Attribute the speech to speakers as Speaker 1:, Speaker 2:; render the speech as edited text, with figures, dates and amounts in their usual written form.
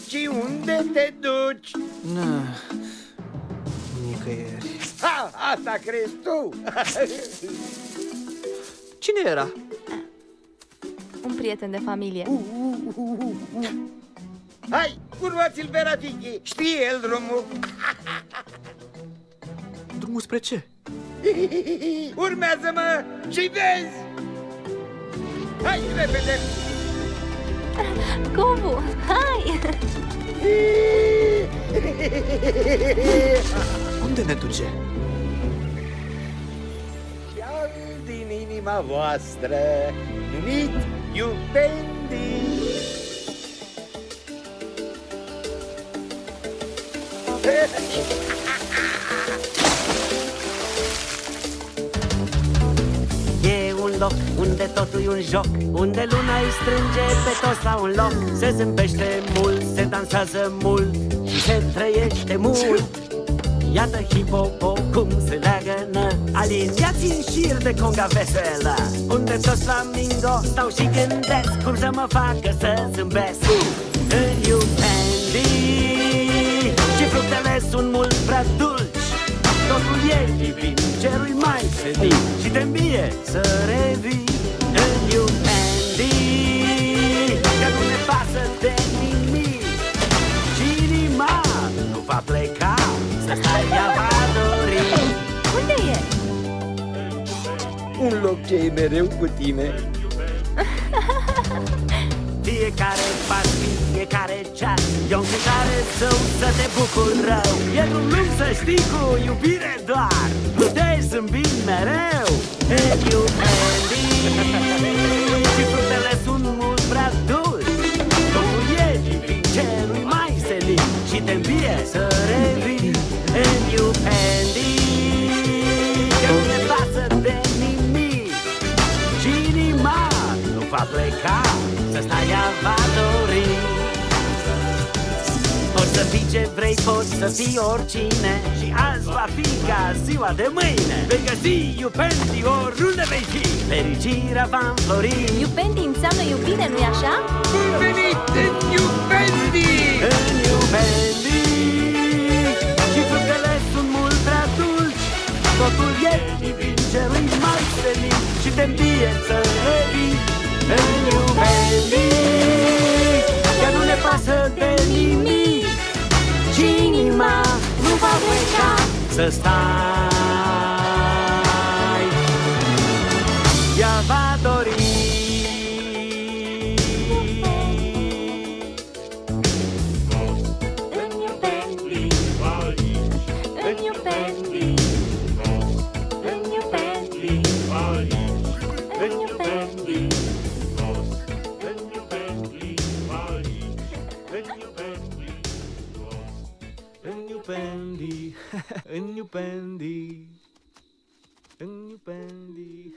Speaker 1: Și unde te duci?
Speaker 2: Nicăieri.
Speaker 1: Asta crezi tu?
Speaker 2: Cine era?
Speaker 3: Un prieten de familie.
Speaker 1: Hai, urmați-l pe Rafiki, știe el drumul.
Speaker 2: Drumul spre ce?
Speaker 1: Urmează-mă și vezi! Hai, repede!
Speaker 3: Cobu, hai!
Speaker 2: Unde ne duce?
Speaker 1: Chiar din inima voastră, numit Iupendi.
Speaker 4: E un loc unde totul e un joc, unde luna îi strânge pe toți la un loc. Se zâmbește mult, se dansează mult și se trăiește mult. Iată hipopo cum se leagănă, aliniați în șir de conga veselă, unde toți flamingo stau și gândesc cum să mă facă să zâmbesc. În Iupendi și fructele sunt mult prea dulci, totul e divin, cerul mai senin și te îmbie să revii. În Iupendi că nu ne pasă de nimic și inima nu va pleca, să stai ea va dori.
Speaker 3: Unde e?
Speaker 1: Un loc ce e mereu cu tine.
Speaker 4: Fiecare pas, fiecare ceas e o încântare său să te bucuri rău. E drum lung să știi cu iubire doar, plutești zâmbind mereu. În Iupendi și fructele sunt mult prea dulci, totul e divin, cerul mai senin și te îmbie să revii. În Iupendi că nu ne pasă de nimic și inima nu va pleca, să stai ea va dori. Poți să fii ce vrei, poți să fii oricine și azi va fi ca ziua de mâine. Vei găsi Iupendi oriunde vei fi, fericirea va înflori.
Speaker 3: Iupendi înseamnă iubire, nu-i așa?
Speaker 1: Bun venit în Iupendi!
Speaker 4: În Iupendi și fructele sunt mult prea dulci, totul e divin, cerul mai senin și te îmbie să revii. În Iupendi că nu ne pasă de nimic și inima nu va pleca, să stai ea va dori.
Speaker 3: În Iupendi, în Iupendi, în Iupendi, în Iupendi.
Speaker 4: În Iupendi, în Iupendi.